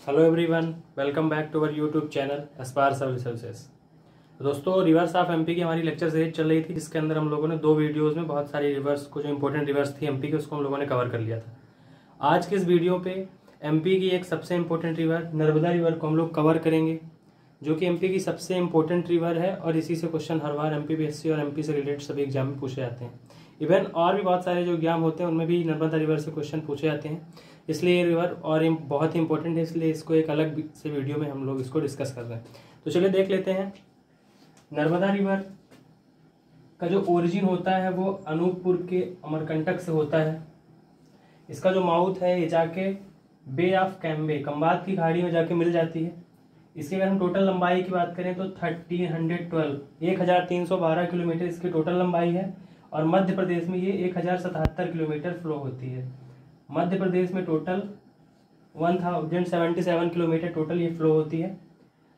Hello everyone, welcome back to our YouTube channel Aspire Civil Services. दोस्तों, reverse of MP की हमारी lecture series चल रही थी, जिसके अंदर हम लोगों ने 2 वीडियोस में बहुत सारी रिवर्स को जो इंपॉर्टेंट रिवर्स थी एमपी की, उसको हम लोगों ने कवर कर लिया था। आज के इस वीडियो पे एमपी की एक सबसे इंपॉर्टेंट रिवर नर्मदा रिवर को हम लोग कवर करेंगे, जो कि एमपी की सबसे इंपॉर्टेंट रिवर है और इसी से क्वेश्चन हर बार एमपीपीएससी और एमपी से रिलेटेड सभी एग्जाम में पूछे जाते हैं। इवन और भी बहुत सारे जो एग्जाम होते हैं उनमें भी नर्मदा रिवर से क्वेश्चन पूछे जाते हैं, इसलिए ये रिवर और बहुत ही इंपॉर्टेंट है, इसलिए इसको एक अलग से वीडियो में हम लोग इसको डिस्कस कर रहे हैं। तो चलिए देख लेते हैं। नर्मदा रिवर का जो ओरिजिन होता है वो अनूपपुर के अमरकंटक से होता है। इसका जो माउथ है ये जाके बे ऑफ कैम्बे, खंबात की खाड़ी में जाके मिल जाती है। इसकी अगर हम टोटल लंबाई की बात करें तो 1312 किलोमीटर इसकी टोटल लंबाई है, और मध्य प्रदेश में ये 1077 किलोमीटर फ्लो होती है। मध्य प्रदेश में टोटल 1077 किलोमीटर टोटल ये फ्लो होती है।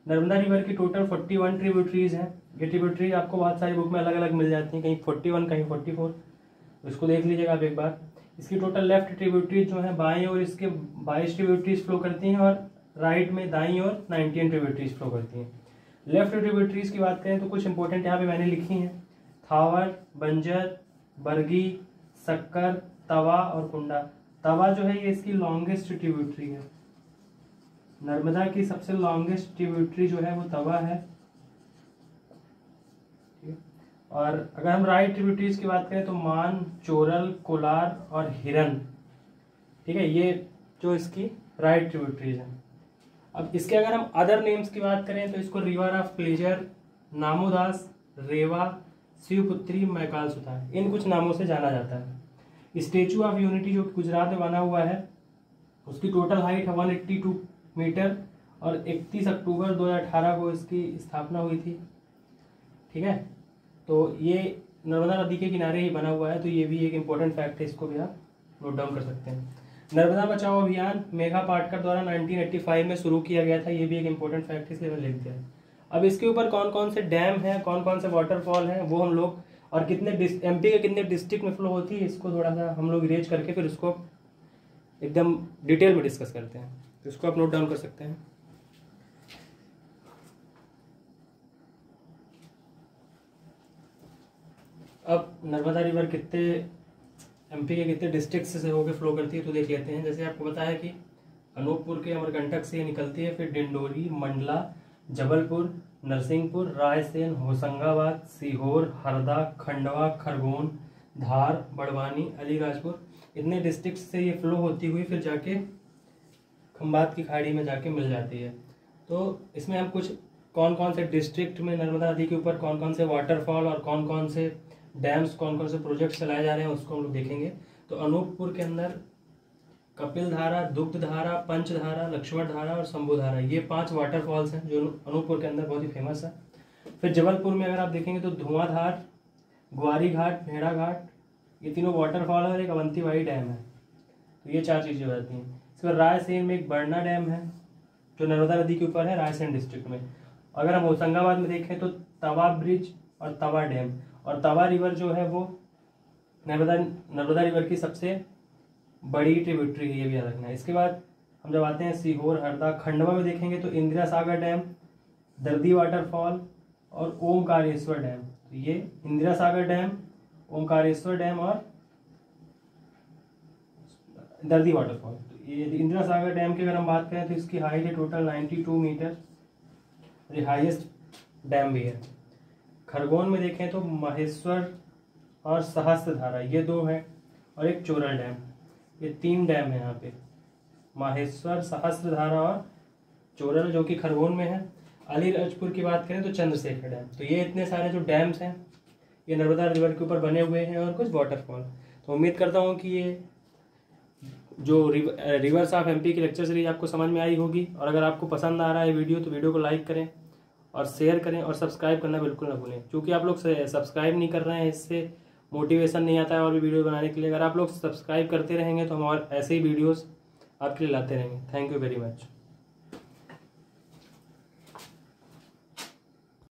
नर्मदा रिवर की टोटल 41 ट्रिब्यूटरीज हैं। ये ट्रिब्यूटरी आपको बहुत सारी बुक में अलग अलग मिल जाती हैं, कहीं 41 कहीं 44, इसको देख लीजिएगा आप एक बार। इसकी टोटल लेफ्ट ट्रिब्यूटरीज जो है बाएं और इसके 22 ट्रिब्यूटरीज फ्लो करती हैं, और राइट में दाईं ओर 19 ट्रिब्यूटरीज फ्लो करती हैं। लेफ्ट ट्रिब्यूटरीज की बात करें तो कुछ इंपॉर्टेंट यहाँ पे मैंने लिखी हैं: थावर, बंजर, बरगी, सक्कर, तवा और कुंडा। तवा जो है ये इसकी लॉन्गेस्ट ट्रिब्यूटरी है। नर्मदा की सबसे लॉन्गेस्ट ट्रिब्यूटरी जो है वो तवा है। और अगर हम राइट ट्रिब्यूटरीज की बात करें तो मान, चोरल, कोलार और हिरन, ठीक है, ये जो इसकी राइट ट्रिब्यूटरीज हैं। अब इसके अगर हम अदर नेम्स की बात करें तो इसको रिवर ऑफ प्लेजर, नामोदास, रेवा, शिवपुत्री, मैकाल सुधा, इन कुछ नामों से जाना जाता है। स्टेचू ऑफ यूनिटी जो गुजरात में बना हुआ है, उसकी टोटल हाइट है 182 मीटर, और 31 अक्टूबर 2018 को इसकी स्थापना हुई थी। ठीक है, तो ये नर्मदा नदी के किनारे ही बना हुआ है, तो ये भी एक इम्पोर्टेंट फैक्ट है, इसको भी आप नोट डाउन कर सकते हैं। नर्मदा बचाओ अभियान मेघा पाटकर द्वारा 1985 में शुरू किया गया था, ये भी एक इम्पोर्टेंट फैक्ट है, इसलिए मैं लिख दिया। अब इसके ऊपर कौन कौन से डैम हैं, कौन कौन से वाटरफॉल हैं, वो हम लोग, और कितने एमपी के कितने डिस्ट्रिक्ट में फ्लो होती है, इसको थोड़ा सा हम लोग इरेज करके फिर उसको एकदम डिटेल में डिस्कस करते हैं, तो इसको आप नोट डाउन कर सकते हैं। अब नर्मदा रिवर कितने एमपी के कितने डिस्ट्रिक्ट से होकर फ्लो करती है तो देख लेते हैं। जैसे आपको बताया कि अनूपपुर के अमरकंटक से निकलती है, फिर डिंडोरी, मंडला, जबलपुर, नरसिंहपुर, रायसेन, होशंगाबाद, सीहोर, हरदा, खंडवा, खरगोन, धार, बड़वानी, अलीराजपुर, इतने डिस्ट्रिक्ट से ये फ्लो होती हुई फिर जाके खंबात की खाड़ी में जाके मिल जाती है। तो इसमें हम कुछ कौन कौन से डिस्ट्रिक्ट में नर्मदा नदी के ऊपर कौन कौन से वाटरफॉल और कौन कौन से डैम्स, कौन कौन से प्रोजेक्ट चलाए जा रहे हैं उसको हम लोग देखेंगे। तो अनूपपुर के अंदर कपिल धारा, दुग्ध धारा, पंचधारा, लक्ष्मण धारा और शंभु धारा, ये 5 वाटरफॉल्स हैं जो अनूपपुर के अंदर बहुत ही फेमस है। फिर जबलपुर में अगर आप देखेंगे तो धुआंधार, ग्वारी घाट, भेड़ा घाट, ये तीनों वाटरफॉल है, और एक अवंतीबाई डैम है। तो ये 4 चीज़ें हो जाती हैं। इसके बाद रायसेन में एक बरना डैम है जो नर्मदा नदी के ऊपर है, रायसेन डिस्ट्रिक्ट में। अगर हम होशंगाबाद में देखें तो तवा ब्रिज और तवा डैम, और तवा रिवर जो है वो नर्मदा रिवर की सबसे बड़ी ट्रिब्यूटरी है, ये भी याद रखना है। इसके बाद हम जब आते हैं सीहोर, हरदा, खंडवा में देखेंगे तो इंदिरा सागर डैम, दर्दी वाटरफॉल और ओमकारेश्वर डैम। तो ये इंदिरा सागर डैम, ओमकारेश्वर डैम और दर्दी वाटरफॉल। तो ये इंदिरा सागर डैम की अगर हम बात करें तो इसकी हाइट है टोटल 92 मीटर, ये हाईएस्ट डैम भी है। खरगोन में देखें तो महेश्वर और सहस्त्र धारा, ये 2 हैं, और एक चोरल डैम, ये 3 डैम है यहाँ पे, माहेश्वर, सहस्त्र धारा और चोरल, जो कि खरगोन में है। अलीराजपुर की बात करें तो चंद्रशेखर डैम। तो ये इतने सारे जो डैम्स हैं ये नर्मदा रिवर के ऊपर बने हुए हैं, और कुछ वाटरफॉल। तो उम्मीद करता हूँ कि ये जो रिवर्स ऑफ एमपी की लेक्चर सीरीज आपको समझ में आई होगी, और अगर आपको पसंद आ रहा है वीडियो तो वीडियो को लाइक करें और शेयर करें, और सब्सक्राइब करना बिल्कुल ना भूलें, क्योंकि आप लोग सब्सक्राइब नहीं कर रहे हैं, इससे मोटिवेशन नहीं आता है और भी वीडियो बनाने के लिए। अगर आप लोग सब्सक्राइब करते रहेंगे तो हम और ऐसे ही वीडियोस आपके लिए लाते रहेंगे। Thank you very much.